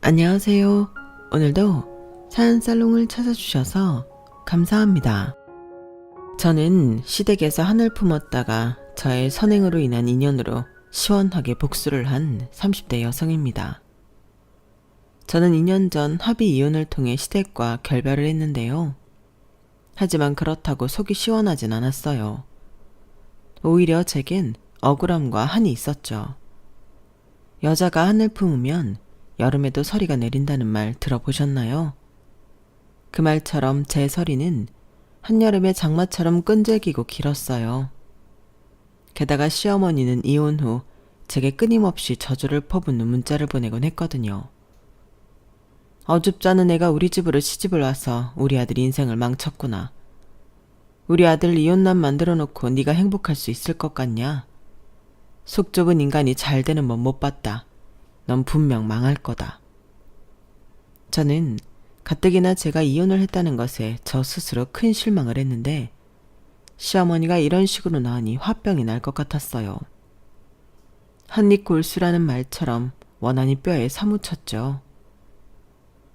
안녕하세요. 오늘도 사연살롱을 찾아주셔서 감사합니다. 저는 시댁에서 한을 품었다가 저의 선행으로 인한 인연으로 시원하게 복수를 한 30대 여성입니다. 저는 2년 전 합의 이혼을 통해 시댁과 결별을 했는데요. 하지만 그렇다고 속이 시원하진 않았어요. 오히려 제겐 억울함과 한이 있었죠. 여자가 한을 품으면 여름에도 서리가 내린다는 말 들어보셨나요? 그 말처럼 제 서리는 한여름의 장마처럼 끈질기고 길었어요. 게다가 시어머니는 이혼 후 제게 끊임없이 저주를 퍼붓는 문자를 보내곤 했거든요. 어줍잖은 애가 우리 집으로 시집을 와서 우리 아들 인생을 망쳤구나. 우리 아들 이혼남 만들어 놓고 네가 행복할 수 있을 것 같냐? 속 좁은 인간이 잘 되는 법 못 봤다. 넌 분명 망할 거다. 저는 가뜩이나 제가 이혼을 했다는 것에 저 스스로 큰 실망을 했는데 시어머니가 이런 식으로 나으니 화병이 날 것 같았어요. 한입 골수라는 말처럼 원한이 뼈에 사무쳤죠.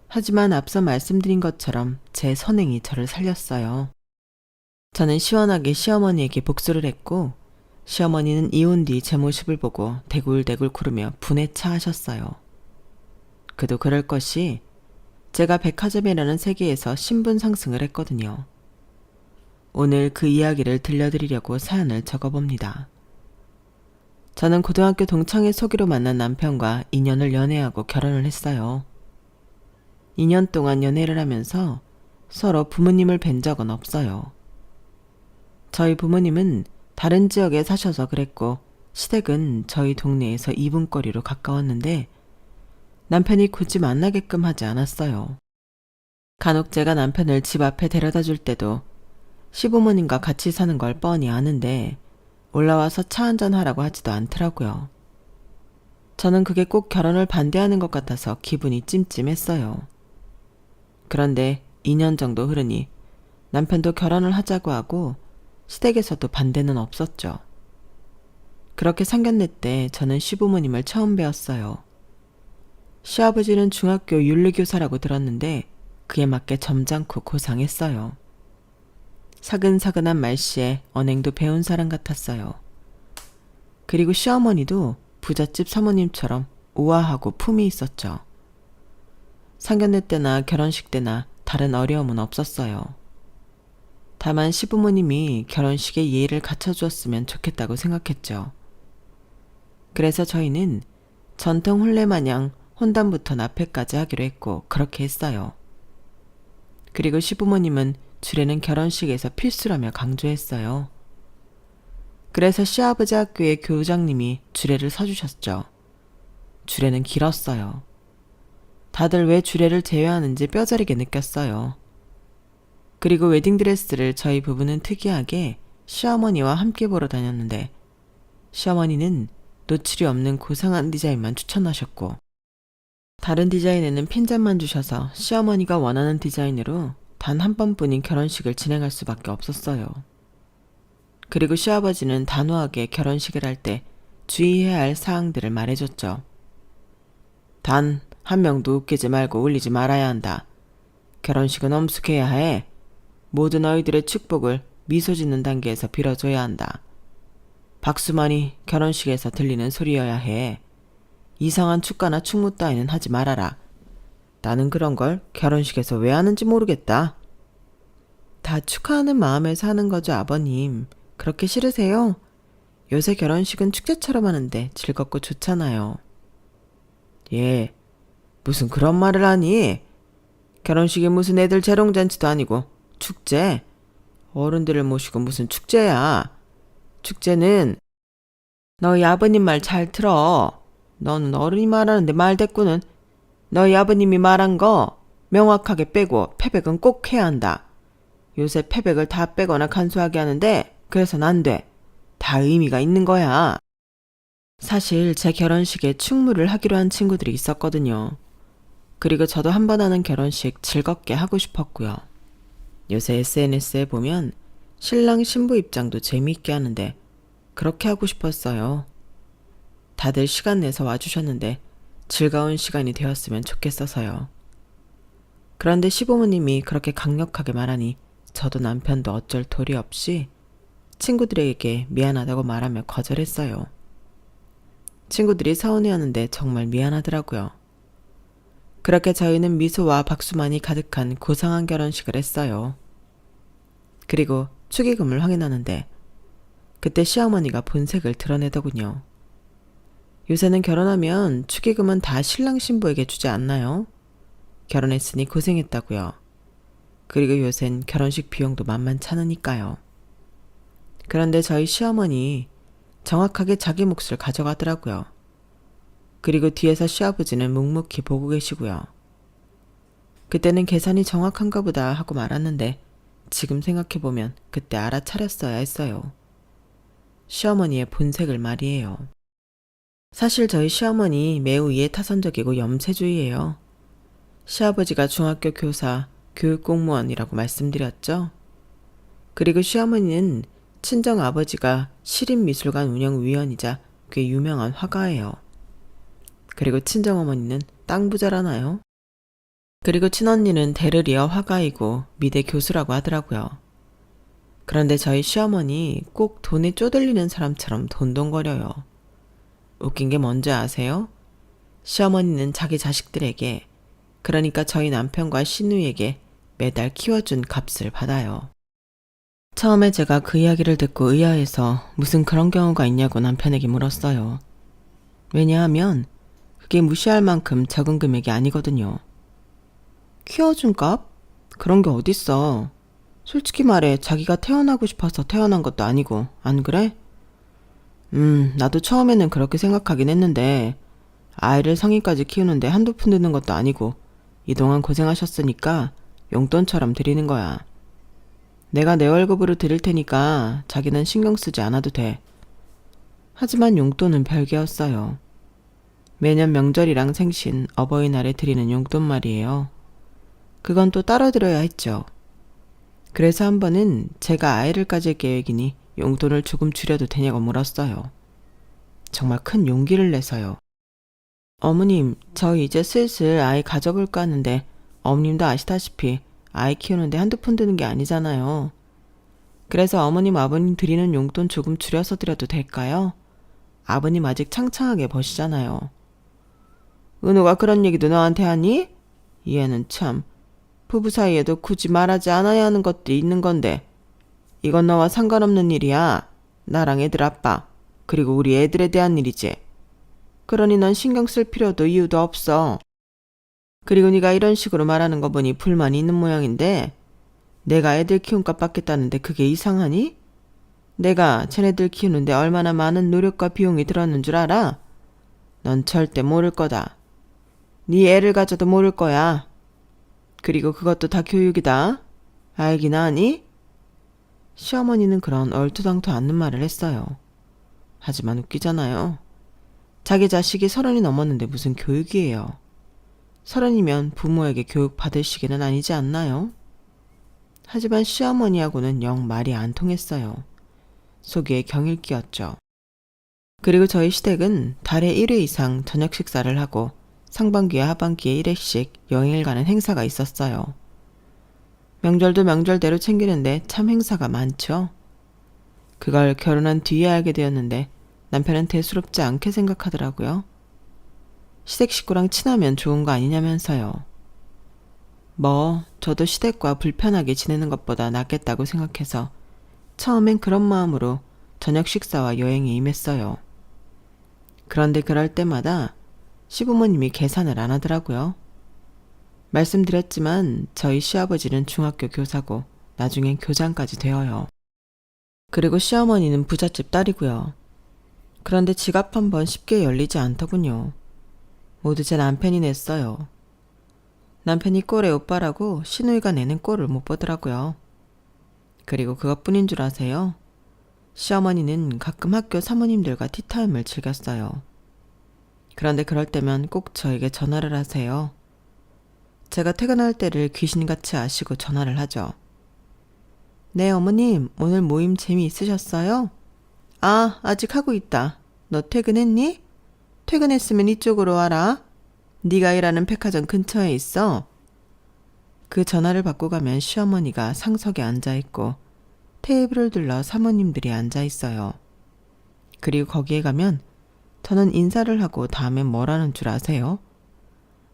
하지만 앞서 말씀드린 것처럼 제 선행이 저를 살렸어요. 저는 시원하게 시어머니에게 복수를 했고 시어머니는 이혼 뒤 제 모습을 보고 대굴대굴 구르며 분에 차하셨어요. 그도 그럴 것이 제가 백화점이라는 세계에서 신분 상승을 했거든요. 오늘 그 이야기를 들려드리려고 사연을 적어봅니다. 저는 고등학교 동창회 소개로 만난 남편과 2년을 연애하고 결혼을 했어요. 2년 동안 연애를 하면서 서로 부모님을 뵌 적은 없어요. 저희 부모님은 다른 지역에 사셔서 그랬고 시댁은 저희 동네에서 2분 거리로 가까웠는데 남편이 굳이 만나게끔 하지 않았어요. 간혹 제가 남편을 집 앞에 데려다 줄 때도 시부모님과 같이 사는 걸 뻔히 아는데 올라와서 차 한잔 하라고 하지도 않더라고요. 저는 그게 꼭 결혼을 반대하는 것 같아서 기분이 찜찜했어요. 그런데 2년 정도 흐르니 남편도 결혼을 하자고 하고 시댁에서도 반대는 없었죠. 그렇게 상견례 때 저는 시부모님을 처음 뵈었어요. 시아버지는 중학교 윤리교사라고 들었는데 그에 맞게 점잖고 고상했어요. 사근사근한 말씨에 언행도 배운 사람 같았어요. 그리고 시어머니도 부잣집 사모님처럼 우아하고 품이 있었죠. 상견례 때나 결혼식 때나 다른 어려움은 없었어요. 다만 시부모님이 결혼식에 예의를 갖춰주었으면 좋겠다고 생각했죠. 그래서 저희는 전통 혼례 마냥 혼담부터 납회까지 하기로 했고 그렇게 했어요. 그리고 시부모님은 주례는 결혼식에서 필수라며 강조했어요. 그래서 시아버지 학교의 교장님이 주례를 서주셨죠. 주례는 길었어요. 다들 왜 주례를 제외하는지 뼈저리게 느꼈어요. 그리고 웨딩드레스를 저희 부부는 특이하게 시어머니와 함께 보러 다녔는데 시어머니는 노출이 없는 고상한 디자인만 추천하셨고 다른 디자인에는 핀잔만 주셔서 시어머니가 원하는 디자인으로 단 한 번뿐인 결혼식을 진행할 수밖에 없었어요. 그리고 시아버지는 단호하게 결혼식을 할 때 주의해야 할 사항들을 말해줬죠. 단 한 명도 웃기지 말고 울리지 말아야 한다. 결혼식은 엄숙해야 해. 모든 너희들의 축복을 미소 짓는 단계에서 빌어줘야 한다. 박수만이 결혼식에서 들리는 소리여야 해. 이상한 축가나 축무 따위는 하지 말아라. 나는 그런 걸 결혼식에서 왜 하는지 모르겠다. 다 축하하는 마음에서 하는 거죠, 아버님. 그렇게 싫으세요? 요새 결혼식은 축제처럼 하는데 즐겁고 좋잖아요. 예, 무슨 그런 말을 하니? 결혼식이 무슨 애들 재롱잔치도 아니고 축제? 어른들을 모시고 무슨 축제야? 축제는 너희 아버님 말 잘 들어. 너는 어른이 말하는데 말대꾸는 너희 아버님이 말한 거 명확하게 빼고 패백은 꼭 해야 한다. 요새 패백을 다 빼거나 간소하게 하는데 그래서는 안 돼. 다 의미가 있는 거야. 사실 제 결혼식에 충무를 하기로 한 친구들이 있었거든요. 그리고 저도 한 번 하는 결혼식 즐겁게 하고 싶었고요. 요새 SNS에 보면 신랑 신부 입장도 재미있게 하는데 그렇게 하고 싶었어요. 다들 시간 내서 와주셨는데 즐거운 시간이 되었으면 좋겠어서요. 그런데 시부모님이 그렇게 강력하게 말하니 저도 남편도 어쩔 도리 없이 친구들에게 미안하다고 말하며 거절했어요. 친구들이 서운해하는데 정말 미안하더라고요. 그렇게 저희는 미소와 박수만이 가득한 고상한 결혼식을 했어요. 그리고 축의금을 확인하는데 그때 시어머니가 본색을 드러내더군요. 요새는 결혼하면 축의금은 다 신랑 신부에게 주지 않나요? 결혼했으니 고생했다고요. 그리고 요샌 결혼식 비용도 만만찮으니까요. 그런데 저희 시어머니 정확하게 자기 몫을 가져가더라고요. 그리고 뒤에서 시아버지는 묵묵히 보고 계시고요. 그때는 계산이 정확한가 보다 하고 말았는데 지금 생각해보면 그때 알아차렸어야 했어요. 시어머니의 본색을 말이에요. 사실 저희 시어머니 매우 이해타산적이고 염세주의예요. 시아버지가 중학교 교사, 교육공무원이라고 말씀드렸죠. 그리고 시어머니는 친정아버지가 시립미술관 운영위원이자 꽤 유명한 화가예요. 그리고 친정어머니는 땅 부자라나요? 그리고 친언니는 대를 이어 화가이고 미대 교수라고 하더라고요. 그런데 저희 시어머니 꼭 돈에 쪼들리는 사람처럼 돈돈거려요. 웃긴 게 뭔지 아세요? 시어머니는 자기 자식들에게, 그러니까 저희 남편과 시누이에게 매달 키워준 값을 받아요. 처음에 제가 그 이야기를 듣고 의아해서 무슨 그런 경우가 있냐고 남편에게 물었어요. 왜냐하면 그게 무시할 만큼 적은 금액이 아니거든요. 키워준 값? 그런 게 어딨어. 솔직히 말해 자기가 태어나고 싶어서 태어난 것도 아니고, 안 그래? 나도 처음에는 그렇게 생각하긴 했는데 아이를 성인까지 키우는데 한두 푼 드는 것도 아니고 이동안 고생하셨으니까 용돈처럼 드리는 거야. 내가 내 월급으로 드릴 테니까 자기는 신경 쓰지 않아도 돼. 하지만 용돈은 별개였어요. 매년 명절이랑 생신, 어버이날에 드리는 용돈 말이에요. 그건 또 따로 들어야 했죠. 그래서 한 번은 제가 아이를 가질 계획이니 용돈을 조금 줄여도 되냐고 물었어요. 정말 큰 용기를 내서요. 어머님, 저 이제 슬슬 아이 가져볼까 하는데 어머님도 아시다시피 아이 키우는데 한두 푼 드는 게 아니잖아요. 그래서 어머님, 아버님 드리는 용돈 조금 줄여서 드려도 될까요? 아버님 아직 창창하게 버시잖아요. 은호가 그런 얘기도 너한테 하니? 얘는 참, 부부 사이에도 굳이 말하지 않아야 하는 것도 있는 건데 이건 너와 상관없는 일이야. 나랑 애들 아빠, 그리고 우리 애들에 대한 일이지. 그러니 넌 신경 쓸 필요도 이유도 없어. 그리고 네가 이런 식으로 말하는 거 보니 불만이 있는 모양인데 내가 애들 키움값 받겠다는데 그게 이상하니? 내가 쟤네들 키우는데 얼마나 많은 노력과 비용이 들었는 줄 알아? 넌 절대 모를 거다. 네 애를 가져도 모를 거야. 그리고 그것도 다 교육이다. 알긴 아니? 시어머니는 그런 얼토당토 않는 말을 했어요. 하지만 웃기잖아요. 자기 자식이 30이 넘었는데 무슨 교육이에요. 30이면 부모에게 교육 받을 시기는 아니지 않나요? 하지만 시어머니하고는 영 말이 안 통했어요. 속에 경일 끼었죠. 그리고 저희 시댁은 달에 1회 이상 저녁 식사를 하고 상반기와 하반기에 1회씩 여행을 가는 행사가 있었어요. 명절도 명절대로 챙기는데 참 행사가 많죠. 그걸 결혼한 뒤에 알게 되었는데 남편은 대수롭지 않게 생각하더라고요. 시댁 식구랑 친하면 좋은 거 아니냐면서요. 저도 시댁과 불편하게 지내는 것보다 낫겠다고 생각해서 처음엔 그런 마음으로 저녁 식사와 여행에 임했어요. 그런데 그럴 때마다 시부모님이 계산을 안 하더라고요. 말씀드렸지만 저희 시아버지는 중학교 교사고 나중엔 교장까지 되어요. 그리고 시어머니는 부잣집 딸이고요. 그런데 지갑 한 번 쉽게 열리지 않더군요. 모두 제 남편이 냈어요. 남편이 꼴의 오빠라고 시누이가 내는 꼴을 못 보더라고요. 그리고 그것뿐인 줄 아세요? 시어머니는 가끔 학교 사모님들과 티타임을 즐겼어요. 그런데 그럴 때면 꼭 저에게 전화를 하세요. 제가 퇴근할 때를 귀신같이 아시고 전화를 하죠. 네, 어머님, 오늘 모임 재미있으셨어요? 아, 아직 하고 있다. 너 퇴근했니? 퇴근했으면 이쪽으로 와라. 네가 일하는 백화점 근처에 있어? 그 전화를 받고 가면 시어머니가 상석에 앉아있고 테이블을 둘러 사모님들이 앉아있어요. 그리고 거기에 가면 저는 인사를 하고 다음엔 뭘 하는 줄 아세요?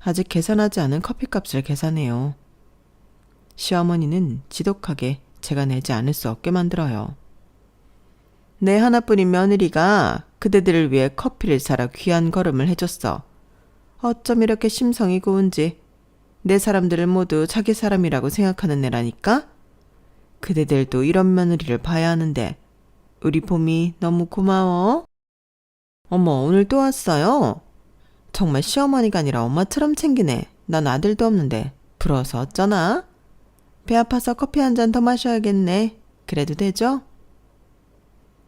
아직 계산하지 않은 커피값을 계산해요. 시어머니는 지독하게 제가 내지 않을 수 없게 만들어요. 내 하나뿐인 며느리가 그대들을 위해 커피를 사러 귀한 걸음을 해줬어. 어쩜 이렇게 심성이 고운지. 내 사람들을 모두 자기 사람이라고 생각하는 애라니까? 그대들도 이런 며느리를 봐야 하는데 우리 봄이 너무 고마워. 어머, 오늘 또 왔어요? 정말 시어머니가 아니라 엄마처럼 챙기네. 난 아들도 없는데 부러워서 어쩌나? 배 아파서 커피 한 잔 더 마셔야겠네. 그래도 되죠?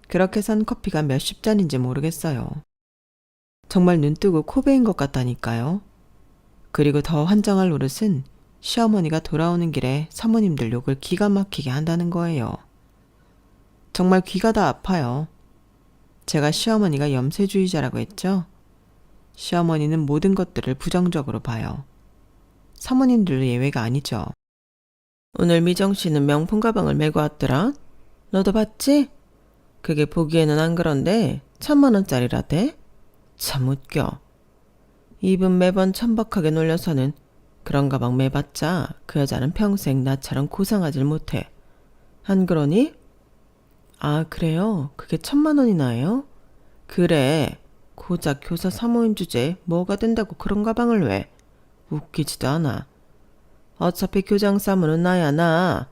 그렇게 산 커피가 몇십 잔인지 모르겠어요. 정말 눈뜨고 코 베인 것 같다니까요. 그리고 더 환장할 노릇은 시어머니가 돌아오는 길에 사모님들 욕을 기가 막히게 한다는 거예요. 정말 귀가 다 아파요. 제가 시어머니가 염세주의자라고 했죠? 시어머니는 모든 것들을 부정적으로 봐요. 사모님들도 예외가 아니죠. 오늘 미정 씨는 명품 가방을 메고 왔더라. 너도 봤지? 그게 보기에는 안 그런데 1,000만 원짜리라대? 참 웃겨. 입은 매번 천박하게 놀려서는 그런 가방 매봤자 그 여자는 평생 나처럼 고상하질 못해. 안 그러니? 아, 그래요? 그게 1,000만 원이나 해요? 그래. 고작 교사 사모임 주제에 뭐가 된다고 그런 가방을 왜? 웃기지도 않아. 어차피 교장 사모는 나야 나.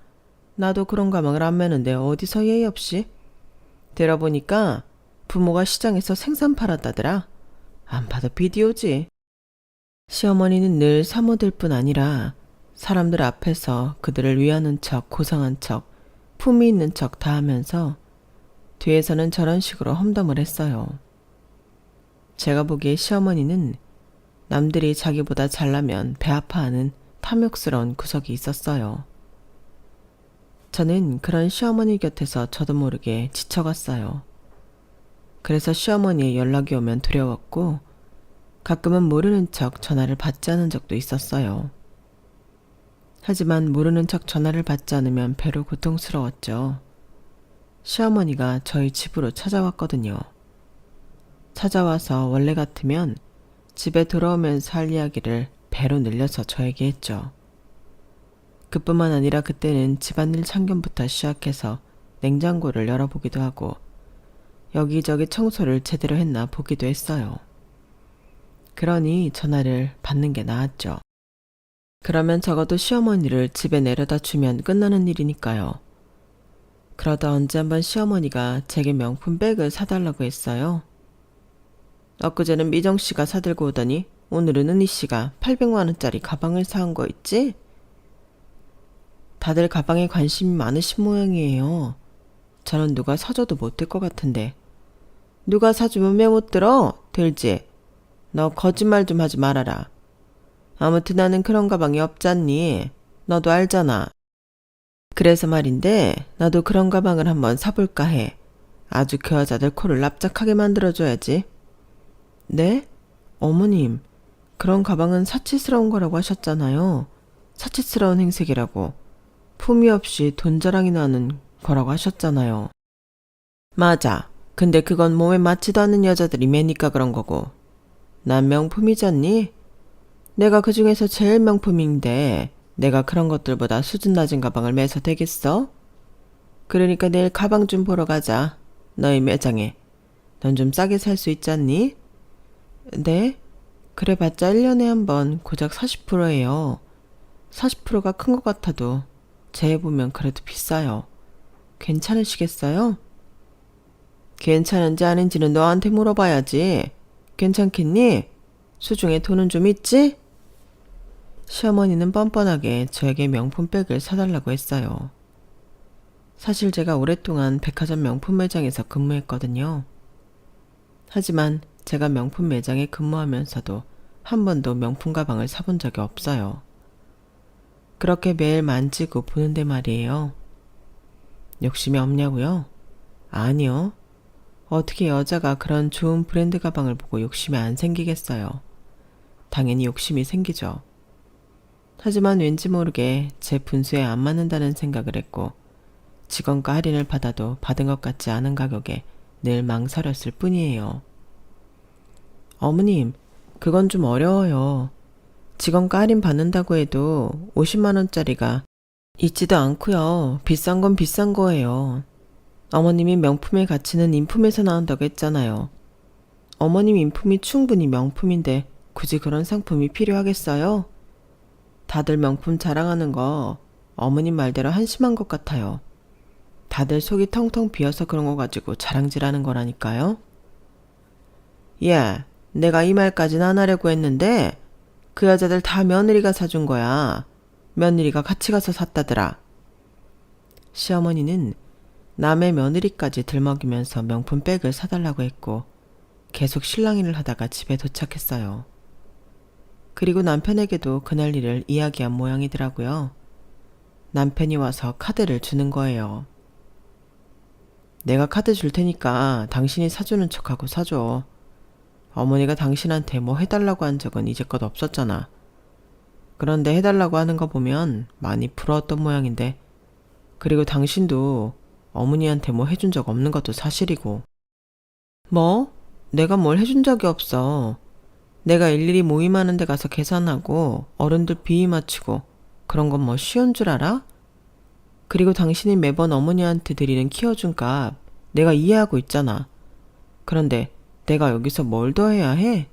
나도 그런 가방을 안 매는데 어디서 예의 없이? 들어보니까 부모가 시장에서 생선 팔았다더라. 안 봐도 비디오지. 시어머니는 늘 사모들 뿐 아니라 사람들 앞에서 그들을 위하는 척, 고상한 척, 품위 있는 척 다 하면서 뒤에서는 저런 식으로 험담을 했어요. 제가 보기에 시어머니는 남들이 자기보다 잘나면 배 아파하는 탐욕스러운 구석이 있었어요. 저는 그런 시어머니 곁에서 저도 모르게 지쳐갔어요. 그래서 시어머니의 연락이 오면 두려웠고 가끔은 모르는 척 전화를 받지 않은 적도 있었어요. 하지만 모르는 척 전화를 받지 않으면 배로 고통스러웠죠. 시어머니가 저희 집으로 찾아왔거든요. 찾아와서 원래 같으면 집에 돌아오면서 할 이야기를 배로 늘려서 저에게 했죠. 그뿐만 아니라 그때는 집안일 참견부터 시작해서 냉장고를 열어보기도 하고 여기저기 청소를 제대로 했나 보기도 했어요. 그러니 전화를 받는 게 나았죠. 그러면 적어도 시어머니를 집에 내려다 주면 끝나는 일이니까요. 그러다 언제 한번 시어머니가 제게 명품 백을 사달라고 했어요. 엊그제는 미정 씨가 사들고 오더니 오늘은 은희 씨가 800만 원짜리 가방을 사온 거 있지? 다들 가방에 관심이 많으신 모양이에요. 저는 누가 사줘도 못 들 것 같은데. 누가 사주면 매 못 들어? 들지? 너 거짓말 좀 하지 말아라. 아무튼 나는 그런 가방이 없잖니. 너도 알잖아. 그래서 말인데 나도 그런 가방을 한번 사볼까 해. 아주 그 여자들 코를 납작하게 만들어줘야지. 네? 어머님, 그런 가방은 사치스러운 거라고 하셨잖아요. 사치스러운 행색이라고. 품위 없이 돈 자랑이 나는 거라고 하셨잖아요. 맞아. 근데 그건 몸에 맞지도 않는 여자들이 매니까 그런 거고. 난 명품이잖니? 내가 그 중에서 제일 명품인데 내가 그런 것들보다 수준 낮은 가방을 매서 되겠어? 그러니까 내일 가방 좀 보러 가자. 너희 매장에. 넌 좀 싸게 살 수 있잖니? 네? 그래봤자 1년에 한 번 고작 40%예요. 40%가 큰 것 같아도 재해보면 그래도 비싸요. 괜찮으시겠어요? 괜찮은지 아닌지는 너한테 물어봐야지. 괜찮겠니? 수중에 돈은 좀 있지? 시어머니는 뻔뻔하게 저에게 명품백을 사달라고 했어요. 사실 제가 오랫동안 백화점 명품 매장에서 근무했거든요. 하지만 제가 명품 매장에 근무하면서도 한 번도 명품 가방을 사본 적이 없어요. 그렇게 매일 만지고 보는데 말이에요. 욕심이 없냐고요? 아니요. 어떻게 여자가 그런 좋은 브랜드 가방을 보고 욕심이 안 생기겠어요. 당연히 욕심이 생기죠. 하지만 왠지 모르게 제 분수에 안 맞는다는 생각을 했고 직원가 할인을 받아도 받은 것 같지 않은 가격에 늘 망설였을 뿐이에요. 어머님, 그건 좀 어려워요. 직원가 할인 받는다고 해도 50만 원짜리가 있지도 않고요. 비싼 건 비싼 거예요. 어머님이 명품의 가치는 인품에서 나온다고 했잖아요. 어머님 인품이 충분히 명품인데 굳이 그런 상품이 필요하겠어요? 다들 명품 자랑하는 거 어머님 말대로 한심한 것 같아요. 다들 속이 텅텅 비어서 그런 거 가지고 자랑질하는 거라니까요. 예, 내가 이 말까지는 안 하려고 했는데 그 여자들 다 며느리가 사준 거야. 며느리가 같이 가서 샀다더라. 시어머니는 남의 며느리까지 들먹이면서 명품 백을 사달라고 했고 계속 실랑이를 하다가 집에 도착했어요. 그리고 남편에게도 그날 일을 이야기한 모양이더라고요. 남편이 와서 카드를 주는 거예요. 내가 카드 줄 테니까 당신이 사주는 척하고 사줘. 어머니가 당신한테 뭐 해달라고 한 적은 이제껏 없었잖아. 그런데 해달라고 하는 거 보면 많이 부러웠던 모양인데 그리고 당신도 어머니한테 뭐 해준 적 없는 것도 사실이고. 뭐? 내가 뭘 해준 적이 없어. 내가 일일이 모임하는 데 가서 계산하고 어른들 비위 맞추고 그런 건 뭐 쉬운 줄 알아? 그리고 당신이 매번 어머니한테 드리는 키워준 값 내가 이해하고 있잖아. 그런데 내가 여기서 뭘 더 해야 해?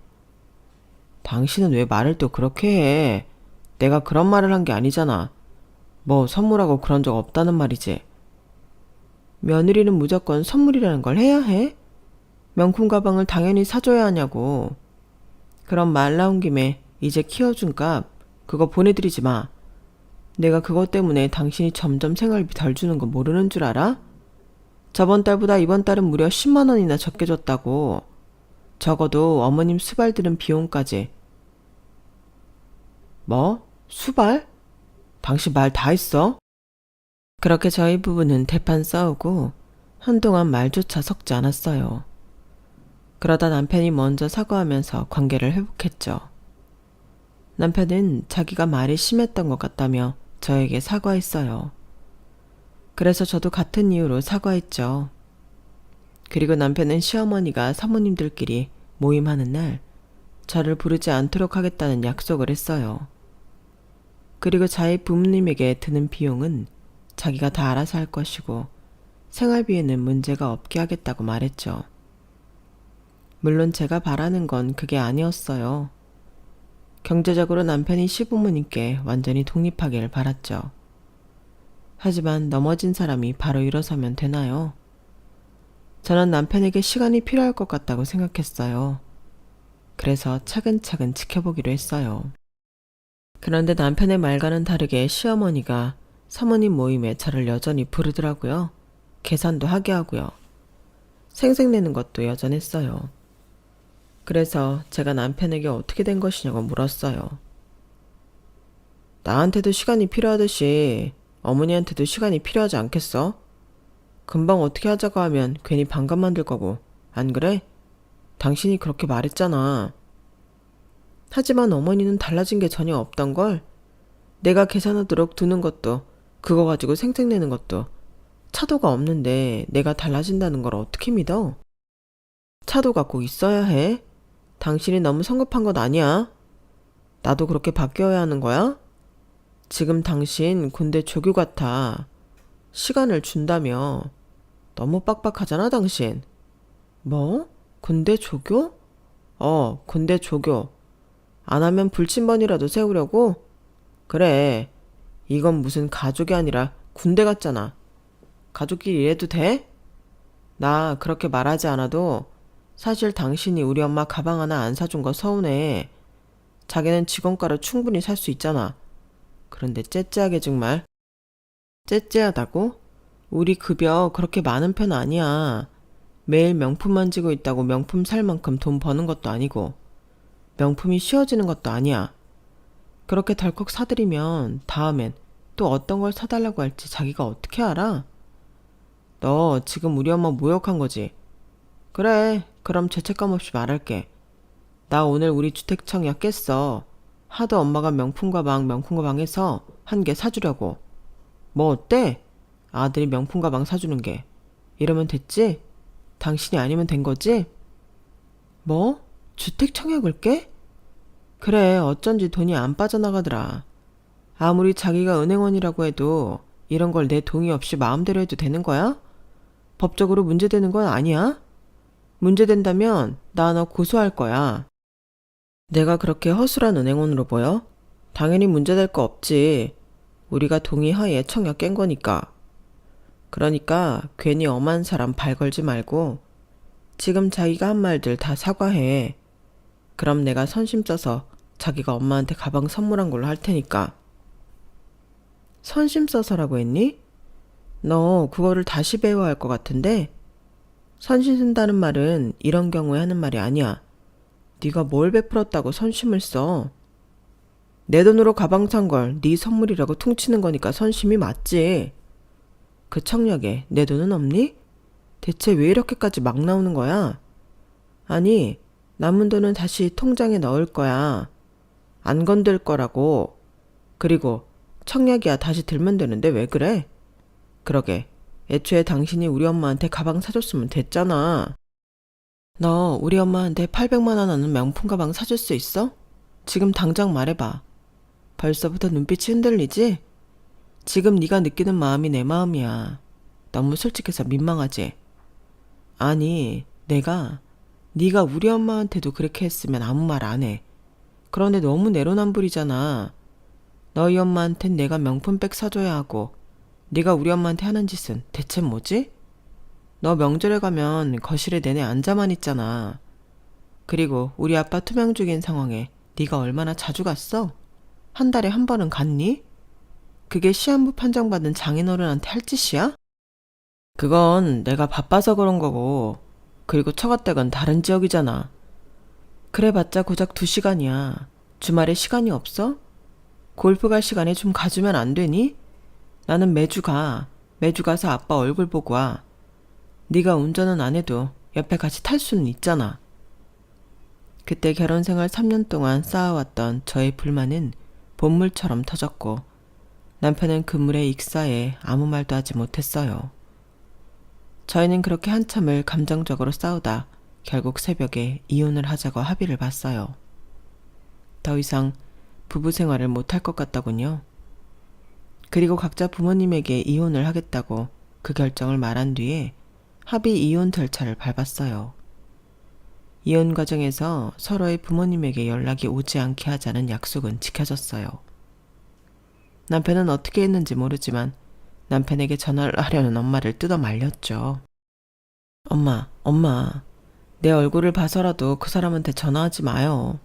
당신은 왜 말을 또 그렇게 해? 내가 그런 말을 한 게 아니잖아. 뭐 선물하고 그런 적 없다는 말이지. 며느리는 무조건 선물이라는 걸 해야 해? 명품 가방을 당연히 사줘야 하냐고. 그럼 말 나온 김에 이제 키워준 값 그거 보내드리지 마. 내가 그것 때문에 당신이 점점 생활비 덜 주는 거 모르는 줄 알아? 저번 달보다 이번 달은 무려 10만 원이나 적게 줬다고. 적어도 어머님 수발 들은 비용까지. 뭐? 수발? 당신 말 다 했어? 그렇게 저희 부부는 대판 싸우고 한동안 말조차 섞지 않았어요. 그러다 남편이 먼저 사과하면서 관계를 회복했죠. 남편은 자기가 말이 심했던 것 같다며 저에게 사과했어요. 그래서 저도 같은 이유로 사과했죠. 그리고 남편은 시어머니가 사모님들끼리 모임하는 날 저를 부르지 않도록 하겠다는 약속을 했어요. 그리고 자기 부모님에게 드는 비용은 자기가 다 알아서 할 것이고 생활비에는 문제가 없게 하겠다고 말했죠. 물론 제가 바라는 건 그게 아니었어요. 경제적으로 남편이 시부모님께 완전히 독립하길 바랐죠. 하지만 넘어진 사람이 바로 일어서면 되나요? 저는 남편에게 시간이 필요할 것 같다고 생각했어요. 그래서 차근차근 지켜보기로 했어요. 그런데 남편의 말과는 다르게 시어머니가 사모님 모임에 저를 여전히 부르더라고요. 계산도 하게 하고요. 생색내는 것도 여전했어요. 그래서 제가 남편에게 어떻게 된 것이냐고 물었어요. 나한테도 시간이 필요하듯이 어머니한테도 시간이 필요하지 않겠어? 금방 어떻게 하자고 하면 괜히 반감 만들 거고, 안 그래? 당신이 그렇게 말했잖아. 하지만 어머니는 달라진 게 전혀 없던걸. 내가 계산하도록 두는 것도 그거 가지고 생색내는 것도 차도가 없는데 내가 달라진다는 걸 어떻게 믿어? 차도가 꼭 있어야 해? 당신이 너무 성급한 것 아니야? 나도 그렇게 바뀌어야 하는 거야? 지금 당신 군대 조교 같아. 시간을 준다며. 너무 빡빡하잖아 당신. 뭐? 군대 조교? 군대 조교. 안 하면 불침번이라도 세우려고? 그래. 이건 무슨 가족이 아니라 군대 같잖아. 가족끼리 이래도 돼? 나 그렇게 말하지 않아도 사실 당신이 우리 엄마 가방 하나 안 사준 거 서운해. 자기는 직원가로 충분히 살 수 있잖아. 그런데 째째하게 정말. 째째하다고? 우리 급여 그렇게 많은 편 아니야. 매일 명품 만지고 있다고 명품 살 만큼 돈 버는 것도 아니고 명품이 쉬워지는 것도 아니야. 그렇게 덜컥 사들이면 다음엔 또 어떤 걸 사달라고 할지 자기가 어떻게 알아? 너 지금 우리 엄마 모욕한 거지? 그래, 그럼 죄책감 없이 말할게. 나 오늘 우리 주택 청약 깼어. 하도 엄마가 명품 가방 해서 한 개 사주려고. 뭐 어때? 아들이 명품 가방 사주는 게. 이러면 됐지? 당신이 아니면 된 거지? 뭐? 주택 청약을 깨? 그래, 어쩐지 돈이 안 빠져나가더라. 아무리 자기가 은행원이라고 해도 이런 걸 내 동의 없이 마음대로 해도 되는 거야? 법적으로 문제되는 건 아니야? 문제된다면 나 너 고소할 거야. 내가 그렇게 허술한 은행원으로 보여? 당연히 문제될 거 없지. 우리가 동의하에 청약 깬 거니까. 그러니까 괜히 엄한 사람 발 걸지 말고 지금 자기가 한 말들 다 사과해. 그럼 내가 선심 써서 자기가 엄마한테 가방 선물한 걸로 할 테니까. 선심 써서라고 했니? 너 그거를 다시 배워야 할 것 같은데? 선심 쓴다는 말은 이런 경우에 하는 말이 아니야. 네가 뭘 베풀었다고 선심을 써? 내 돈으로 가방 산 걸 네 선물이라고 퉁치는 거니까 선심이 맞지. 그 청약에 내 돈은 없니? 대체 왜 이렇게까지 막 나오는 거야? 아니, 남은 돈은 다시 통장에 넣을 거야. 안 건들 거라고. 그리고 청약이야 다시 들면 되는데 왜 그래? 그러게, 애초에 당신이 우리 엄마한테 가방 사줬으면 됐잖아. 너 우리 엄마한테 800만 원 하는 명품 가방 사줄 수 있어? 지금 당장 말해봐. 벌써부터 눈빛이 흔들리지? 지금 네가 느끼는 마음이 내 마음이야. 너무 솔직해서 민망하지? 아니, 네가 우리 엄마한테도 그렇게 했으면 아무 말 안 해. 그런데 너무 내로남불이잖아. 너희 엄마한텐 내가 명품백 사줘야 하고 네가 우리 엄마한테 하는 짓은 대체 뭐지? 너 명절에 가면 거실에 내내 앉아만 있잖아. 그리고 우리 아빠 투명 중인 상황에 네가 얼마나 자주 갔어? 한 달에 한 번은 갔니? 그게 시한부 판정받은 장인어른한테 할 짓이야? 그건 내가 바빠서 그런 거고, 그리고 처가댁은 다른 지역이잖아. 그래봤자 고작 2시간이야. 주말에 시간이 없어? 골프 갈 시간에 좀 가주면 안 되니? 나는 매주 가. 매주 가서 아빠 얼굴 보고 와. 네가 운전은 안 해도 옆에 같이 탈 수는 있잖아. 그때 결혼생활 3년 동안 쌓아왔던 저의 불만은 본물처럼 터졌고 남편은 그물에 익사해 아무 말도 하지 못했어요. 저희는 그렇게 한참을 감정적으로 싸우다 결국 새벽에 이혼을 하자고 합의를 봤어요. 더 이상 부부 생활을 못할 것 같더군요. 그리고 각자 부모님에게 이혼을 하겠다고 그 결정을 말한 뒤에 합의 이혼 절차를 밟았어요. 이혼 과정에서 서로의 부모님에게 연락이 오지 않게 하자는 약속은 지켜졌어요. 남편은 어떻게 했는지 모르지만 남편에게 전화를 하려는 엄마를 뜯어 말렸죠. 엄마, 내 얼굴을 봐서라도 그 사람한테 전화하지 마요.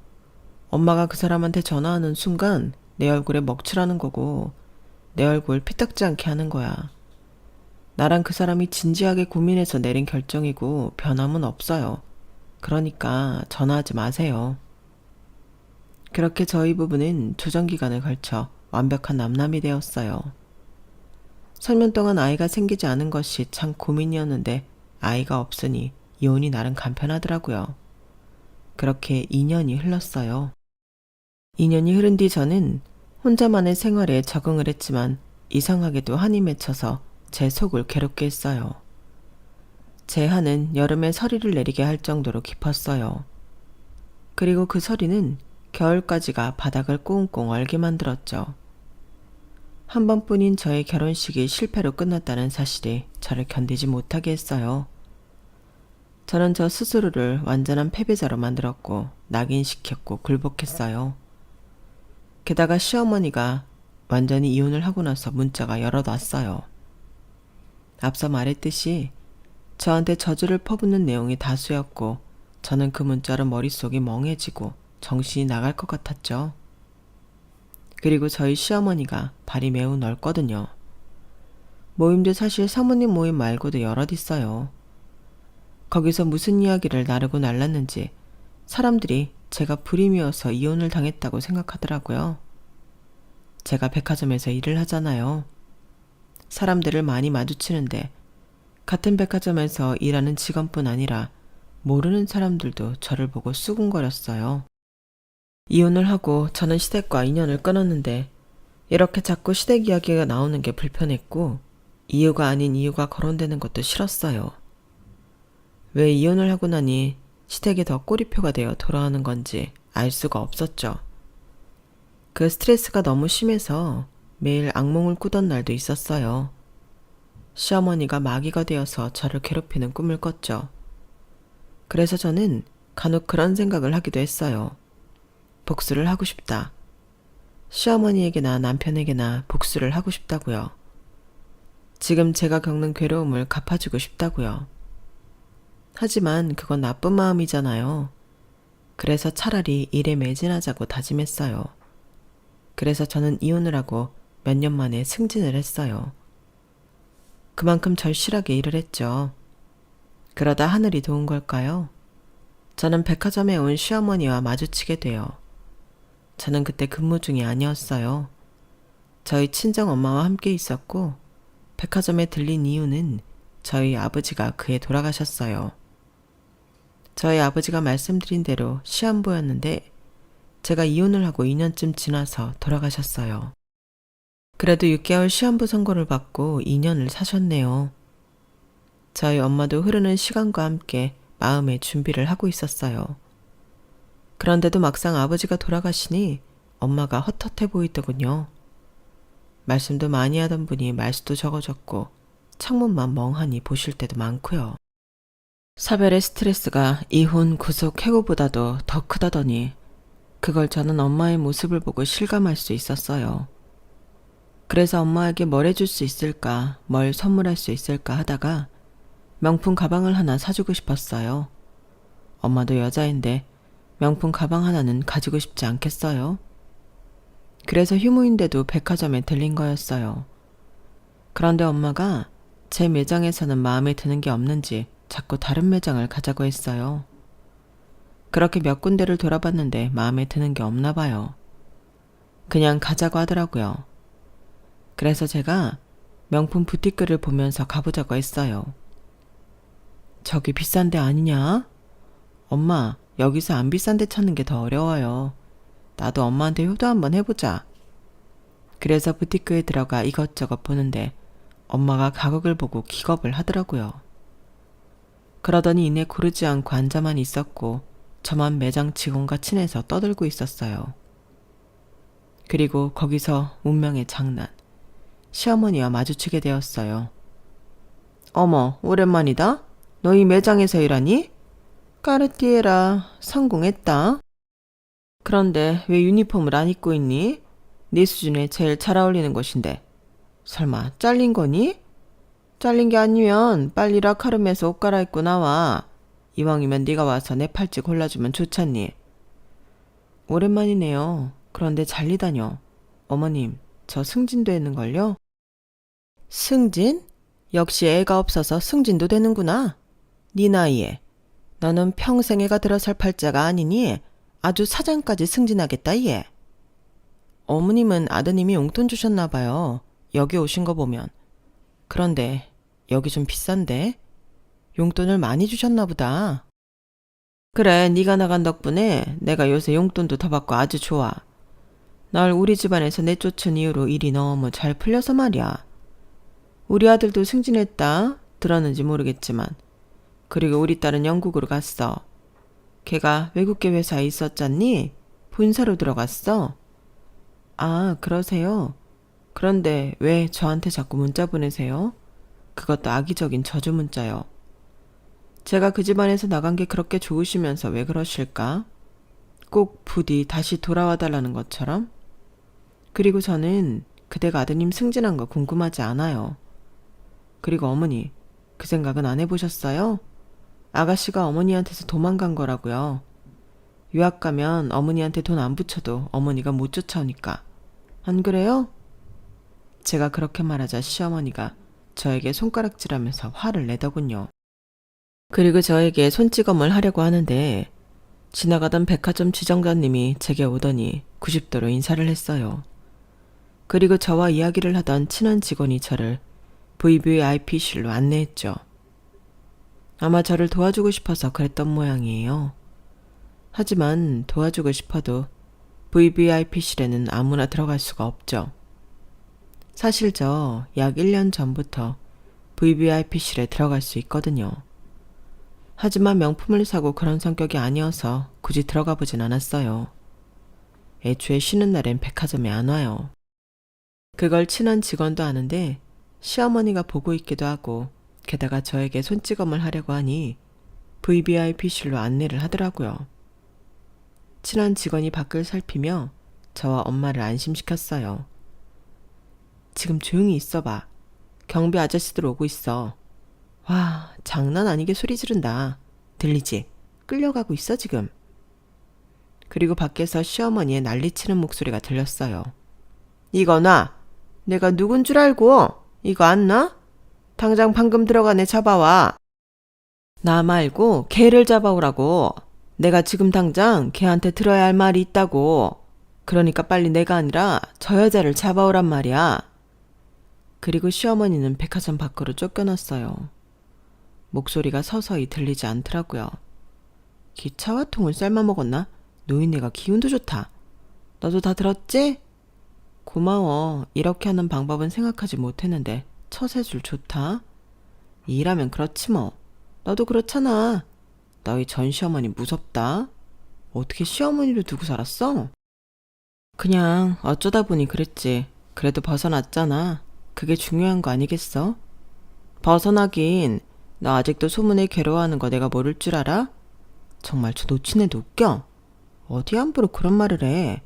엄마가 그 사람한테 전화하는 순간 내 얼굴에 먹칠하는 거고 내 얼굴 피딱지 않게 하는 거야. 나랑 그 사람이 진지하게 고민해서 내린 결정이고 변함은 없어요. 그러니까 전화하지 마세요. 그렇게 저희 부부는 조정기간을 걸쳐 완벽한 남남이 되었어요. 3년 동안 아이가 생기지 않은 것이 참 고민이었는데 아이가 없으니 이혼이 나름 간편하더라고요. 그렇게 2년이 흘렀어요. 2년이 흐른 뒤 저는 혼자만의 생활에 적응을 했지만 이상하게도 한이 맺혀서 제 속을 괴롭게 했어요. 제 한은 여름에 서리를 내리게 할 정도로 깊었어요. 그리고 그 서리는 겨울까지가 바닥을 꽁꽁 얼게 만들었죠. 한 번뿐인 저의 결혼식이 실패로 끝났다는 사실이 저를 견디지 못하게 했어요. 저는 저 스스로를 완전한 패배자로 만들었고 낙인시켰고 굴복했어요. 게다가 시어머니가 완전히 이혼을 하고 나서 문자가 여럿 왔어요. 앞서 말했듯이 저한테 저주를 퍼붓는 내용이 다수였고 저는 그 문자로 머릿속이 멍해지고 정신이 나갈 것 같았죠. 그리고 저희 시어머니가 발이 매우 넓거든요. 모임도 사실 사모님 모임 말고도 여럿 있어요. 거기서 무슨 이야기를 나르고 날랐는지 사람들이 제가 불임이어서 이혼을 당했다고 생각하더라고요. 제가 백화점에서 일을 하잖아요. 사람들을 많이 마주치는데 같은 백화점에서 일하는 직원뿐 아니라 모르는 사람들도 저를 보고 수군거렸어요. 이혼을 하고 저는 시댁과 인연을 끊었는데 이렇게 자꾸 시댁 이야기가 나오는 게 불편했고 이유가 아닌 이유가 거론되는 것도 싫었어요. 왜 이혼을 하고 나니 시댁이 더 꼬리표가 되어 돌아오는 건지 알 수가 없었죠. 그 스트레스가 너무 심해서 매일 악몽을 꾸던 날도 있었어요. 시어머니가 마귀가 되어서 저를 괴롭히는 꿈을 꿨죠. 그래서 저는 간혹 그런 생각을 하기도 했어요. 복수를 하고 싶다. 시어머니에게나 남편에게나 복수를 하고 싶다고요. 지금 제가 겪는 괴로움을 갚아주고 싶다고요. 하지만 그건 나쁜 마음이잖아요. 그래서 차라리 일에 매진하자고 다짐했어요. 그래서 저는 이혼을 하고 몇 년 만에 승진을 했어요. 그만큼 절실하게 일을 했죠. 그러다 하늘이 도운 걸까요? 저는 백화점에 온 시어머니와 마주치게 돼요. 저는 그때 근무 중이 아니었어요. 저희 친정엄마와 함께 있었고 백화점에 들린 이유는 저희 아버지가 그해 돌아가셨어요. 저희 아버지가 말씀드린 대로 시한부였는데 제가 이혼을 하고 2년쯤 지나서 돌아가셨어요. 그래도 6개월 시한부 선고를 받고 2년을 사셨네요. 저희 엄마도 흐르는 시간과 함께 마음의 준비를 하고 있었어요. 그런데도 막상 아버지가 돌아가시니 엄마가 헛헛해 보이더군요. 말씀도 많이 하던 분이 말수도 적어졌고 창문만 멍하니 보실 때도 많고요. 사별의 스트레스가 이혼, 구속, 해고보다도 더 크다더니 그걸 저는 엄마의 모습을 보고 실감할 수 있었어요. 그래서 엄마에게 뭘 해줄 수 있을까, 뭘 선물할 수 있을까 하다가 명품 가방을 하나 사주고 싶었어요. 엄마도 여자인데 명품 가방 하나는 가지고 싶지 않겠어요? 그래서 휴무인데도 백화점에 들린 거였어요. 그런데 엄마가 제 매장에서는 마음에 드는 게 없는지 자꾸 다른 매장을 가자고 했어요. 그렇게 몇 군데를 돌아봤는데 마음에 드는 게 없나 봐요. 그냥 가자고 하더라고요. 그래서 제가 명품 부티크를 보면서 가보자고 했어요. 저기 비싼 데 아니냐? 엄마, 여기서 안 비싼 데 찾는 게 더 어려워요. 나도 엄마한테 효도 한번 해보자. 그래서 부티크에 들어가 이것저것 보는데 엄마가 가격을 보고 기겁을 하더라고요. 그러더니 이내 고르지 않고 앉아만 있었고 저만 매장 직원과 친해서 떠들고 있었어요. 그리고 거기서 운명의 장난, 시어머니와 마주치게 되었어요. 어머, 오랜만이다. 너 이 매장에서 일하니? 까르띠에라, 성공했다. 그런데 왜 유니폼을 안 입고 있니? 네 수준에 제일 잘 어울리는 곳인데. 설마 잘린 거니? 잘린 게 아니면 빨리 라카름에서 옷 갈아입고 나와. 이왕이면 네가 와서 내 팔찌 골라주면 좋잖니. 오랜만이네요. 그런데 잘리다뇨. 어머님, 저 승진도 했는걸요? 승진? 역시 애가 없어서 승진도 되는구나. 네 나이에. 너는 평생 애가 들어설 팔자가 아니니 아주 사장까지 승진하겠다 얘. 어머님은 아드님이 용돈 주셨나 봐요. 여기 오신 거 보면. 그런데 여기 좀 비싼데? 용돈을 많이 주셨나 보다. 그래, 네가 나간 덕분에 내가 요새 용돈도 더 받고 아주 좋아. 널 우리 집안에서 내쫓은 이후로 일이 너무 잘 풀려서 말이야. 우리 아들도 승진했다. 들었는지 모르겠지만. 그리고 우리 딸은 영국으로 갔어. 걔가 외국계 회사에 있었잖니? 본사로 들어갔어. 아, 그러세요? 그런데 왜 저한테 자꾸 문자 보내세요? 그것도 악의적인 저주 문자요. 제가 그 집안에서 나간 게 그렇게 좋으시면서 왜 그러실까? 꼭 부디 다시 돌아와 달라는 것처럼? 그리고 저는 그대가 아드님 승진한 거 궁금하지 않아요. 그리고 어머니, 그 생각은 안 해보셨어요? 아가씨가 어머니한테서 도망간 거라고요. 유학 가면 어머니한테 돈 안 붙여도 어머니가 못 쫓아오니까. 안 그래요? 제가 그렇게 말하자 시어머니가 저에게 손가락질하면서 화를 내더군요. 그리고 저에게 손찌검을 하려고 하는데 지나가던 백화점 지정관님이 제게 오더니 90도로 인사를 했어요. 그리고 저와 이야기를 하던 친한 직원이 저를 VVIP실로 안내했죠. 아마 저를 도와주고 싶어서 그랬던 모양이에요. 하지만 도와주고 싶어도 VVIP실에는 아무나 들어갈 수가 없죠. 사실 저 약 1년 전부터 VVIP실에 들어갈 수 있거든요. 하지만 명품을 사고 그런 성격이 아니어서 굳이 들어가 보진 않았어요. 애초에 쉬는 날엔 백화점에 안 와요. 그걸 친한 직원도 아는데 시어머니가 보고 있기도 하고 게다가 저에게 손찌검을 하려고 하니 VVIP실로 안내를 하더라고요. 친한 직원이 밖을 살피며 저와 엄마를 안심시켰어요. 지금 조용히 있어봐. 경비 아저씨들 오고 있어. 와, 장난 아니게 소리 지른다. 들리지? 끌려가고 있어 지금. 그리고 밖에서 시어머니의 난리치는 목소리가 들렸어요. 이거 놔. 내가 누군 줄 알고? 이거 안 놔? 당장 방금 들어간 애 잡아와. 나 말고 걔를 잡아오라고. 내가 지금 당장 걔한테 들어야 할 말이 있다고. 그러니까 빨리 내가 아니라 저 여자를 잡아오란 말이야. 그리고 시어머니는 백화점 밖으로 쫓겨났어요. 목소리가 서서히 들리지 않더라고요. 기차와 통을 삶아 먹었나? 노인네가 기운도 좋다. 너도 다 들었지? 고마워. 이렇게 하는 방법은 생각하지 못했는데 처세술 좋다. 일하면 그렇지 뭐. 너도 그렇잖아. 너희 전 시어머니 무섭다. 어떻게 시어머니를 두고 살았어? 그냥 어쩌다 보니 그랬지. 그래도 벗어났잖아. 그게 중요한 거 아니겠어? 벗어나긴. 너 아직도 소문에 괴로워하는 거 내가 모를 줄 알아? 정말 저 놓친 애도 웃겨. 어디 함부로 그런 말을 해.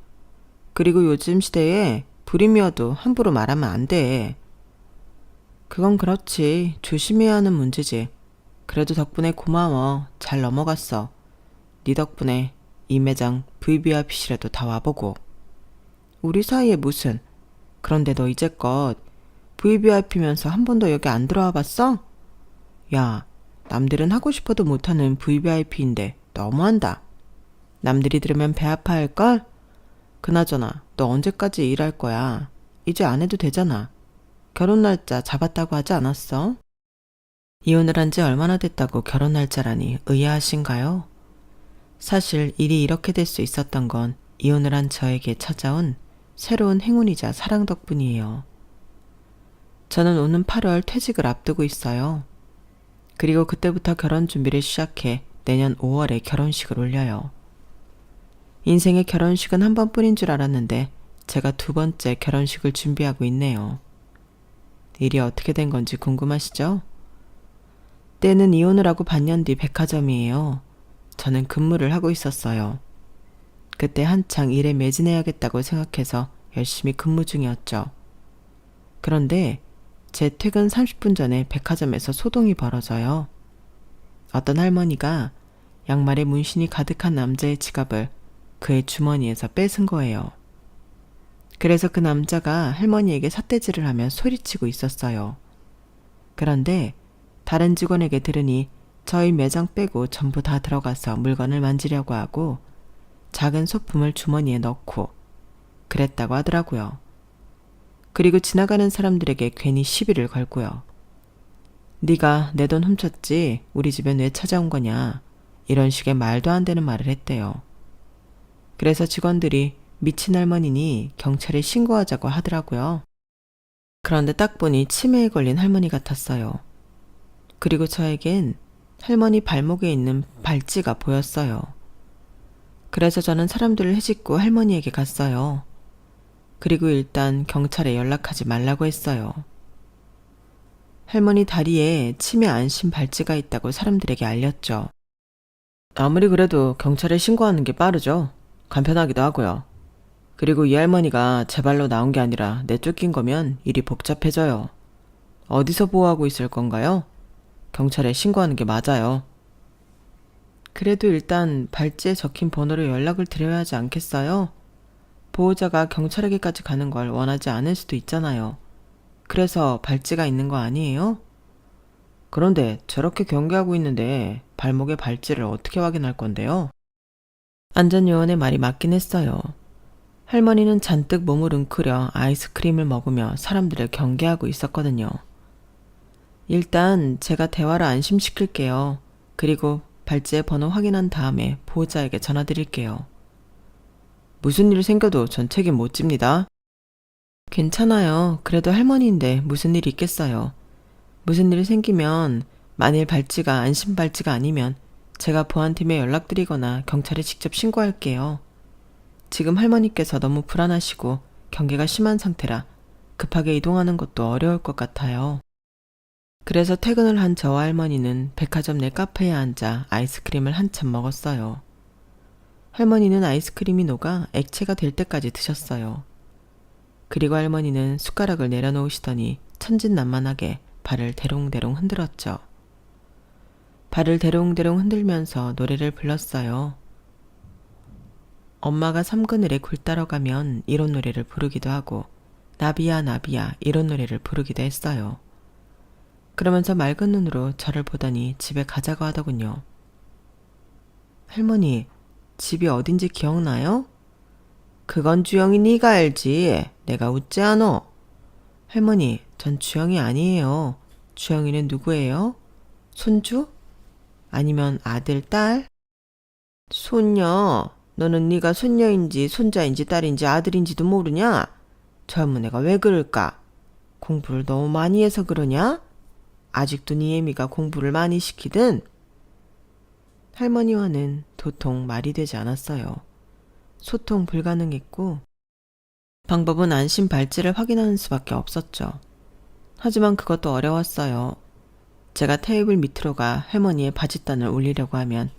그리고 요즘 시대에 불임이어도 함부로 말하면 안 돼. 그건 그렇지. 조심해야 하는 문제지. 그래도 덕분에 고마워. 잘 넘어갔어. 네 덕분에 이 매장 VVIP실에도 다 와보고. 우리 사이에 무슨. 그런데 너 이제껏 VVIP면서 한 번도 여기 안 들어와 봤어? 야, 남들은 하고 싶어도 못하는 VVIP인데 너무한다. 남들이 들으면 배 아파할걸? 그나저나 너 언제까지 일할 거야? 이제 안 해도 되잖아. 결혼 날짜 잡았다고 하지 않았어? 이혼을 한 지 얼마나 됐다고 결혼 날짜라니 의아하신가요? 사실 일이 이렇게 될 수 있었던 건 이혼을 한 저에게 찾아온 새로운 행운이자 사랑 덕분이에요. 저는 오는 8월 퇴직을 앞두고 있어요. 그리고 그때부터 결혼 준비를 시작해 내년 5월에 결혼식을 올려요. 인생의 결혼식은 한 번뿐인 줄 알았는데 제가 두 번째 결혼식을 준비하고 있네요. 일이 어떻게 된 건지 궁금하시죠? 때는 이혼을 하고 반년 뒤 백화점이에요. 저는 근무를 하고 있었어요. 그때 한창 일에 매진해야겠다고 생각해서 열심히 근무 중이었죠. 그런데 제 퇴근 30분 전에 백화점에서 소동이 벌어져요. 어떤 할머니가 양말에 문신이 가득한 남자의 지갑을 그의 주머니에서 뺏은 거예요. 그래서 그 남자가 할머니에게 삿대질을 하며 소리치고 있었어요. 그런데 다른 직원에게 들으니 저희 매장 빼고 전부 다 들어가서 물건을 만지려고 하고 작은 소품을 주머니에 넣고 그랬다고 하더라고요. 그리고 지나가는 사람들에게 괜히 시비를 걸고요. 네가 내 돈 훔쳤지? 우리 집엔 왜 찾아온 거냐? 이런 식의 말도 안 되는 말을 했대요. 그래서 직원들이 미친 할머니니 경찰에 신고하자고 하더라고요. 그런데 딱 보니 치매에 걸린 할머니 같았어요. 그리고 저에겐 할머니 발목에 있는 발찌가 보였어요. 그래서 저는 사람들을 헤집고 할머니에게 갔어요. 그리고 일단 경찰에 연락하지 말라고 했어요. 할머니 다리에 치매 안심 발찌가 있다고 사람들에게 알렸죠. 아무리 그래도 경찰에 신고하는 게 빠르죠. 간편하기도 하고요. 그리고 이 할머니가 제 발로 나온 게 아니라 내쫓긴 거면 일이 복잡해져요. 어디서 보호하고 있을 건가요? 경찰에 신고하는 게 맞아요. 그래도 일단 발찌에 적힌 번호로 연락을 드려야 하지 않겠어요? 보호자가 경찰에게까지 가는 걸 원하지 않을 수도 있잖아요. 그래서 발찌가 있는 거 아니에요? 그런데 저렇게 경계하고 있는데 발목에 발찌를 어떻게 확인할 건데요? 안전요원의 말이 맞긴 했어요. 할머니는 잔뜩 몸을 웅크려 아이스크림을 먹으며 사람들을 경계하고 있었거든요. 일단 제가 대화를 안심시킬게요. 그리고 발찌의 번호 확인한 다음에 보호자에게 전화드릴게요. 무슨 일 생겨도 전 책임 못 집니다. 괜찮아요. 그래도 할머니인데 무슨 일이 있겠어요. 무슨 일이 생기면 만일 발찌가 안심 발찌가 아니면 제가 보안팀에 연락드리거나 경찰에 직접 신고할게요. 지금 할머니께서 너무 불안하시고 경계가 심한 상태라 급하게 이동하는 것도 어려울 것 같아요. 그래서 퇴근을 한 저와 할머니는 백화점 내 카페에 앉아 아이스크림을 한참 먹었어요. 할머니는 아이스크림이 녹아 액체가 될 때까지 드셨어요. 그리고 할머니는 숟가락을 내려놓으시더니 천진난만하게 발을 대롱대롱 흔들었죠. 발을 대롱대롱 흔들면서 노래를 불렀어요. 엄마가 삼그늘에 굴 따러 가면 이런 노래를 부르기도 하고 나비야 나비야 이런 노래를 부르기도 했어요. 그러면서 맑은 눈으로 저를 보더니 집에 가자고 하더군요. 할머니, 집이 어딘지 기억나요? 그건 주영이 네가 알지. 내가 웃지 않어. 할머니, 전 주영이 아니에요. 주영이는 누구예요? 손주? 아니면 아들, 딸? 손녀. 너는 네가 손녀인지 손자인지 딸인지 아들인지도 모르냐? 젊은 애가 왜 그럴까? 공부를 너무 많이 해서 그러냐? 아직도 네 애미가 공부를 많이 시키든? 할머니와는 도통 말이 되지 않았어요. 소통 불가능했고 방법은 안심 발찌를 확인하는 수밖에 없었죠. 하지만 그것도 어려웠어요. 제가 테이블 밑으로 가 할머니의 바짓단을 올리려고 하면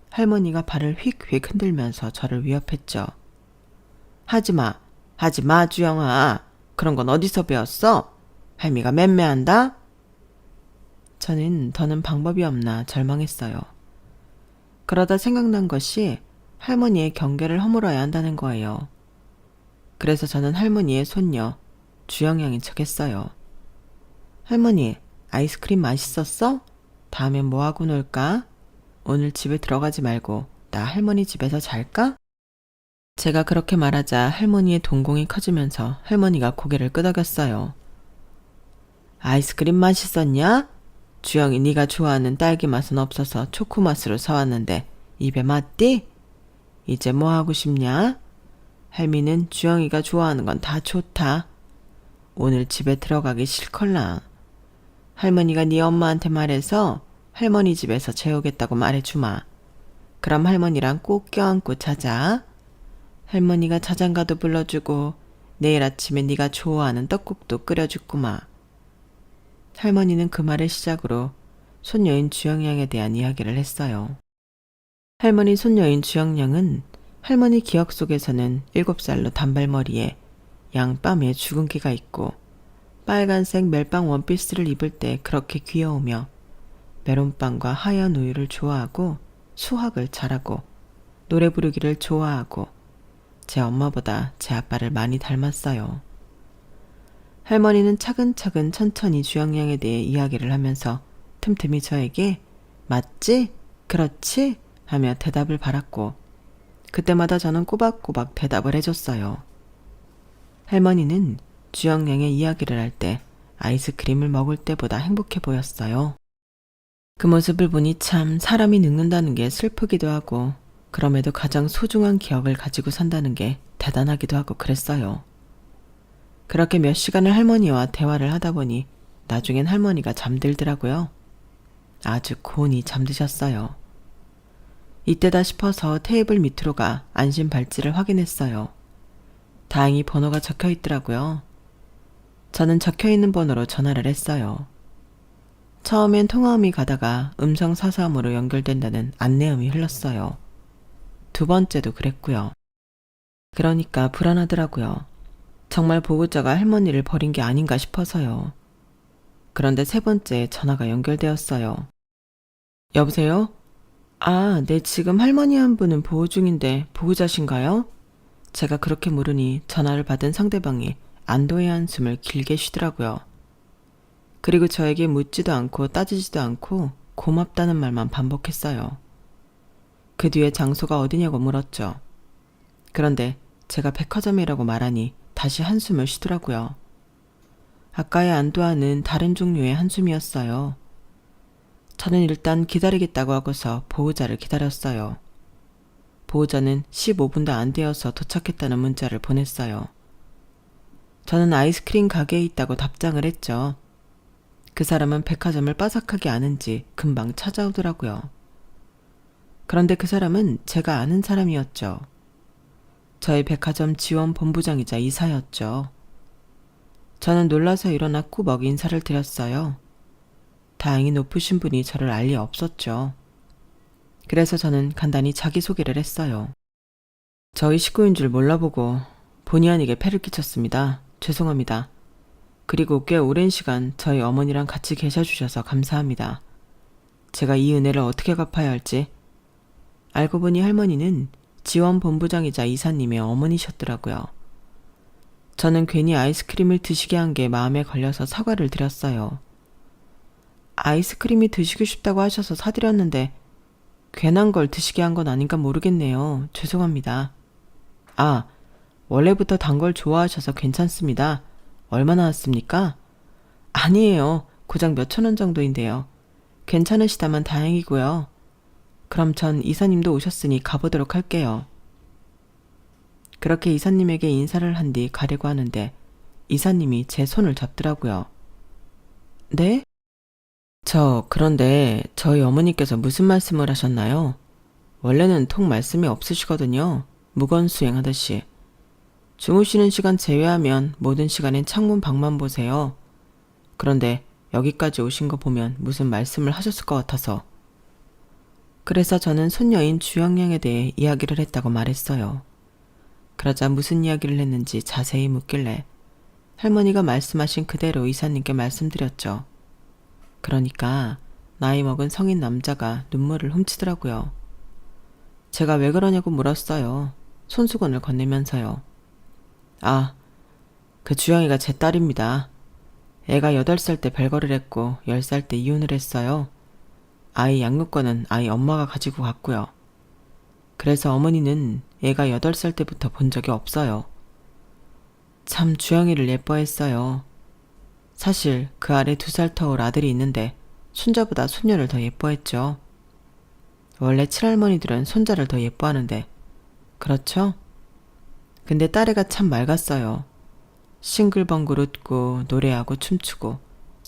할머니가 발을 휙휙 흔들면서 저를 위협했죠. 하지마, 하지마 주영아. 그런 건 어디서 배웠어? 할미가 맴매한다? 저는 더는 방법이 없나 절망했어요. 그러다 생각난 것이 할머니의 경계를 허물어야 한다는 거예요. 그래서 저는 할머니의 손녀 주영양인 척했어요. 할머니, 아이스크림 맛있었어? 다음엔 뭐하고 놀까? 오늘 집에 들어가지 말고 나 할머니 집에서 잘까? 제가 그렇게 말하자 할머니의 동공이 커지면서 할머니가 고개를 끄덕였어요. 아이스크림 맛있었냐? 주영이 네가 좋아하는 딸기 맛은 없어서 초코 맛으로 사왔는데 입에 맞디? 이제 뭐 하고 싶냐? 할미는 주영이가 좋아하는 건 다 좋다. 오늘 집에 들어가기 싫걸라. 할머니가 네 엄마한테 말해서 할머니 집에서 재우겠다고 말해주마. 그럼 할머니랑 꼭 껴안고 자자. 할머니가 자장가도 불러주고 내일 아침에 네가 좋아하는 떡국도 끓여주구마. 할머니는 그 말을 시작으로 손녀인 주영양에 대한 이야기를 했어요. 할머니 손녀인 주영양은 할머니 기억 속에서는 7살로 단발머리에 양뺨에 주근깨가 있고 빨간색 멜빵 원피스를 입을 때 그렇게 귀여우며 메론빵과 하얀 우유를 좋아하고 수학을 잘하고 노래 부르기를 좋아하고 제 엄마보다 제 아빠를 많이 닮았어요. 할머니는 차근차근 천천히 주영양에 대해 이야기를 하면서 틈틈이 저에게 맞지? 그렇지? 하며 대답을 바랐고 그때마다 저는 꼬박꼬박 대답을 해줬어요. 할머니는 주영양의 이야기를 할 때 아이스크림을 먹을 때보다 행복해 보였어요. 그 모습을 보니 참 사람이 늙는다는 게 슬프기도 하고 그럼에도 가장 소중한 기억을 가지고 산다는 게 대단하기도 하고 그랬어요. 그렇게 몇 시간을 할머니와 대화를 하다 보니 나중엔 할머니가 잠들더라고요. 아주 곤히 잠드셨어요. 이때다 싶어서 테이블 밑으로 가 안심 발찌를 확인했어요. 다행히 번호가 적혀 있더라고요. 저는 적혀 있는 번호로 전화를 했어요. 처음엔 통화음이 가다가 음성 사서음으로 연결된다는 안내음이 흘렀어요. 두 번째도 그랬고요. 그러니까 불안하더라고요. 정말 보호자가 할머니를 버린 게 아닌가 싶어서요. 그런데 세 번째 전화가 연결되었어요. 여보세요? 아, 네, 지금 할머니 한 분은 보호 중인데 보호자신가요? 제가 그렇게 물으니 전화를 받은 상대방이 안도의 한숨을 길게 쉬더라고요. 그리고 저에게 묻지도 않고 따지지도 않고 고맙다는 말만 반복했어요. 그 뒤에 장소가 어디냐고 물었죠. 그런데 제가 백화점이라고 말하니 다시 한숨을 쉬더라고요. 아까의 안도와는 다른 종류의 한숨이었어요. 저는 일단 기다리겠다고 하고서 보호자를 기다렸어요. 보호자는 15분도 안 되어서 도착했다는 문자를 보냈어요. 저는 아이스크림 가게에 있다고 답장을 했죠. 그 사람은 백화점을 빠삭하게 아는지 금방 찾아오더라고요. 그런데 그 사람은 제가 아는 사람이었죠. 저희 백화점 지원 본부장이자 이사였죠. 저는 놀라서 일어나 꾸벅 인사를 드렸어요. 다행히 높으신 분이 저를 알 리 없었죠. 그래서 저는 간단히 자기소개를 했어요. 저희 식구인 줄 몰라보고 본의 아니게 패를 끼쳤습니다. 죄송합니다. 그리고 꽤 오랜 시간 저희 어머니랑 같이 계셔주셔서 감사합니다. 제가 이 은혜를 어떻게 갚아야 할지. 알고 보니 할머니는 지원본부장이자 이사님의 어머니셨더라고요. 저는 괜히 아이스크림을 드시게 한 게 마음에 걸려서 사과를 드렸어요. 아이스크림이 드시고 싶다고 하셔서 사드렸는데 괜한 걸 드시게 한 건 아닌가 모르겠네요. 죄송합니다. 아, 원래부터 단 걸 좋아하셔서 괜찮습니다. 얼마나 왔습니까? 아니에요. 고작 몇천 원 정도인데요. 괜찮으시다면 다행이고요. 그럼 전 이사님도 오셨으니 가보도록 할게요. 그렇게 이사님에게 인사를 한 뒤 가려고 하는데 이사님이 제 손을 잡더라고요. 네? 그런데 저희 어머니께서 무슨 말씀을 하셨나요? 원래는 통 말씀이 없으시거든요. 무건수행하듯이. 주무시는 시간 제외하면 모든 시간엔 창문 밖만 보세요. 그런데 여기까지 오신 거 보면 무슨 말씀을 하셨을 것 같아서. 그래서 저는 손녀인 주영양에 대해 이야기를 했다고 말했어요. 그러자 무슨 이야기를 했는지 자세히 묻길래 할머니가 말씀하신 그대로 이사님께 말씀드렸죠. 그러니까 나이 먹은 성인 남자가 눈물을 훔치더라고요. 제가 왜 그러냐고 물었어요. 손수건을 건네면서요. 아, 그 주영이가 제 딸입니다. 애가 8살 때 별거를 했고 10살 때 이혼을 했어요. 아이 양육권은 아이 엄마가 가지고 갔고요. 그래서 어머니는 애가 8살 때부터 본 적이 없어요. 참 주영이를 예뻐했어요. 사실 그 아래 2살 터울 아들이 있는데 손자보다 손녀를 더 예뻐했죠. 원래 친할머니들은 손자를 더 예뻐하는데 그렇죠? 근데 딸애가 참 맑았어요. 싱글벙글 웃고 노래하고 춤추고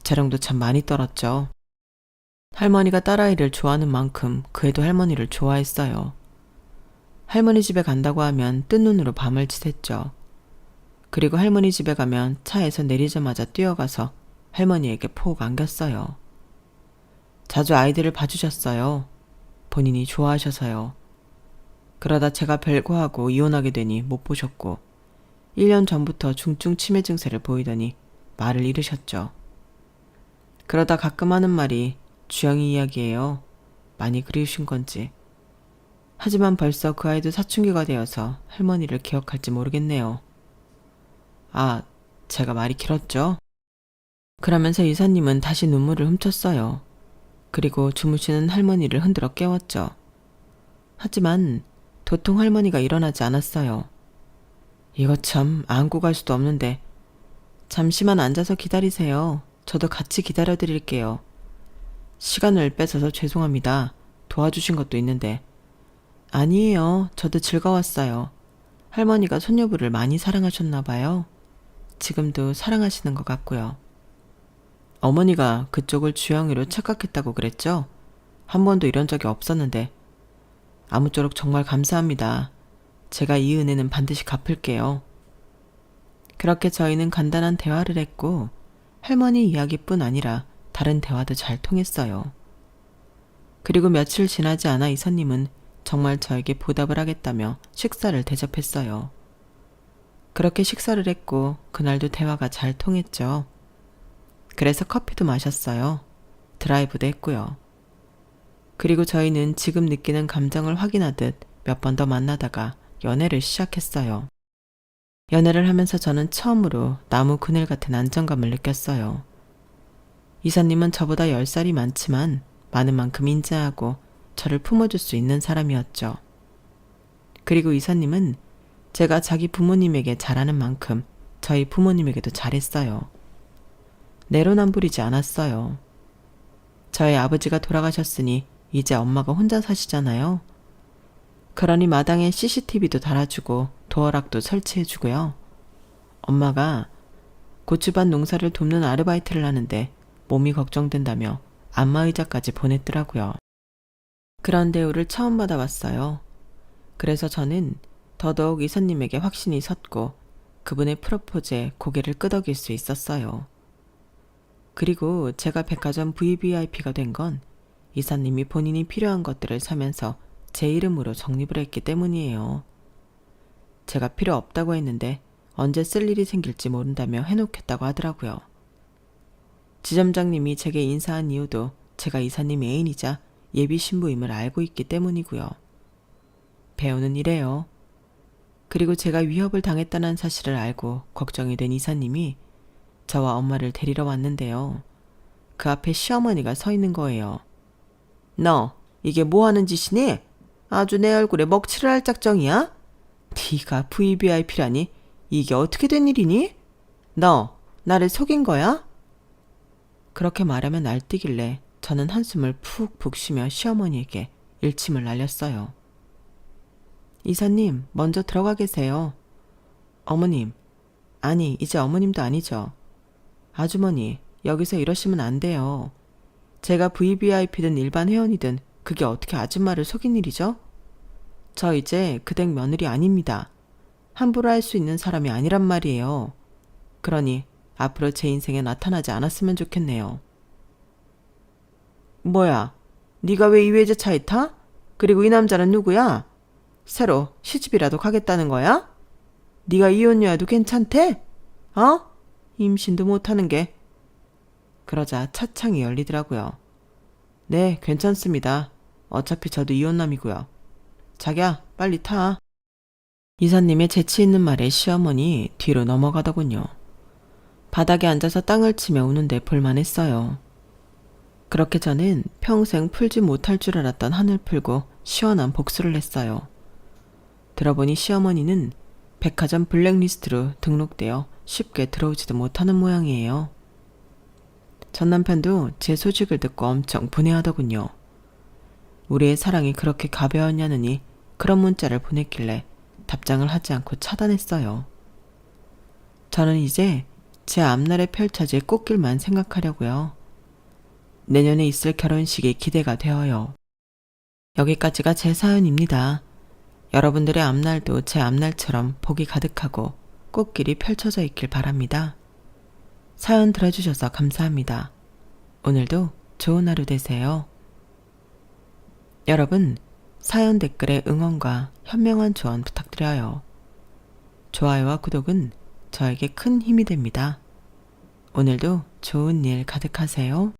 재롱도 참 많이 떨었죠. 할머니가 딸아이를 좋아하는 만큼 그 애도 할머니를 좋아했어요. 할머니 집에 간다고 하면 뜬 눈으로 밤을 지샜죠. 그리고 할머니 집에 가면 차에서 내리자마자 뛰어가서 할머니에게 폭 안겼어요. 자주 아이들을 봐주셨어요. 본인이 좋아하셔서요. 그러다 제가 별거하고 이혼하게 되니 못 보셨고 1년 전부터 중증 치매 증세를 보이더니 말을 잃으셨죠. 그러다 가끔 하는 말이 주영이 이야기예요. 많이 그리우신 건지. 하지만 벌써 그 아이도 사춘기가 되어서 할머니를 기억할지 모르겠네요. 아, 제가 말이 길었죠? 그러면서 이사님은 다시 눈물을 훔쳤어요. 그리고 주무시는 할머니를 흔들어 깨웠죠. 하지만 도통 할머니가 일어나지 않았어요. 이거 참 안고 갈 수도 없는데 잠시만 앉아서 기다리세요. 저도 같이 기다려드릴게요. 시간을 뺏어서 죄송합니다. 도와주신 것도 있는데. 아니에요. 저도 즐거웠어요. 할머니가 손녀부를 많이 사랑하셨나 봐요. 지금도 사랑하시는 것 같고요. 어머니가 그쪽을 주영이로 착각했다고 그랬죠? 한 번도 이런 적이 없었는데. 아무쪼록 정말 감사합니다. 제가 이 은혜는 반드시 갚을게요. 그렇게 저희는 간단한 대화를 했고 할머니 이야기뿐 아니라 다른 대화도 잘 통했어요. 그리고 며칠 지나지 않아 이사님은 정말 저에게 보답을 하겠다며 식사를 대접했어요. 그렇게 식사를 했고 그날도 대화가 잘 통했죠. 그래서 커피도 마셨어요. 드라이브도 했고요. 그리고 저희는 지금 느끼는 감정을 확인하듯 몇 번 더 만나다가 연애를 시작했어요. 연애를 하면서 저는 처음으로 나무 그늘 같은 안정감을 느꼈어요. 이사님은 저보다 10살이 많지만 많은 만큼 인자하고 저를 품어줄 수 있는 사람이었죠. 그리고 이사님은 제가 자기 부모님에게 잘하는 만큼 저희 부모님에게도 잘했어요. 내로남불이지 않았어요. 저희 아버지가 돌아가셨으니 이제 엄마가 혼자 사시잖아요. 그러니 마당에 CCTV도 달아주고 도어락도 설치해주고요. 엄마가 고추밭 농사를 돕는 아르바이트를 하는데 몸이 걱정된다며 안마의자까지 보냈더라고요. 그런 대우를 처음 받아봤어요. 그래서 저는 더더욱 이사님에게 확신이 섰고 그분의 프로포즈에 고개를 끄덕일 수 있었어요. 그리고 제가 백화점 VVIP가 된 건 이사님이 본인이 필요한 것들을 사면서 제 이름으로 적립을 했기 때문이에요. 제가 필요 없다고 했는데 언제 쓸 일이 생길지 모른다며 해놓겠다고 하더라고요. 지점장님이 제게 인사한 이유도 제가 이사님 애인이자 예비 신부임을 알고 있기 때문이고요. 배우는 이래요. 그리고 제가 위협을 당했다는 사실을 알고 걱정이 된 이사님이 저와 엄마를 데리러 왔는데요. 그 앞에 시어머니가 서 있는 거예요. 너 이게 뭐 하는 짓이니? 아주 내 얼굴에 먹칠을 할 작정이야? 네가 VVIP라니 이게 어떻게 된 일이니? 너 나를 속인 거야? 그렇게 말하면 날뛰길래 저는 한숨을 푹푹 쉬며 시어머니에게 일침을 날렸어요. 이사님, 먼저 들어가 계세요. 어머님, 아니 이제 어머님도 아니죠. 아주머니, 여기서 이러시면 안 돼요. 제가 VVIP든 일반 회원이든 그게 어떻게 아줌마를 속인 일이죠? 저 이제 그 댁 며느리 아닙니다. 함부로 할 수 있는 사람이 아니란 말이에요. 그러니 앞으로 제 인생에 나타나지 않았으면 좋겠네요. 뭐야? 네가 왜 이 외제차에 타? 그리고 이 남자는 누구야? 새로 시집이라도 가겠다는 거야? 네가 이혼녀여도 괜찮대? 어? 임신도 못하는 게. 그러자 차창이 열리더라고요. 네, 괜찮습니다. 어차피 저도 이혼남이고요. 자기야, 빨리 타. 이사님의 재치 있는 말에 시어머니 뒤로 넘어가더군요. 바닥에 앉아서 땅을 치며 우는데 볼만했어요. 그렇게 저는 평생 풀지 못할 줄 알았던 한을 풀고 시원한 복수를 했어요. 들어보니 시어머니는 백화점 블랙리스트로 등록되어 쉽게 들어오지도 못하는 모양이에요. 전 남편도 제 소식을 듣고 엄청 분해하더군요. 우리의 사랑이 그렇게 가벼웠냐느니 그런 문자를 보냈길래 답장을 하지 않고 차단했어요. 저는 이제 제 앞날에 펼쳐질 꽃길만 생각하려고요. 내년에 있을 결혼식이 기대가 되어요. 여기까지가 제 사연입니다. 여러분들의 앞날도 제 앞날처럼 복이 가득하고 꽃길이 펼쳐져 있길 바랍니다. 사연 들어주셔서 감사합니다. 오늘도 좋은 하루 되세요. 여러분, 사연 댓글에 응원과 현명한 조언 부탁드려요. 좋아요와 구독은 저에게 큰 힘이 됩니다. 오늘도 좋은 일 가득하세요.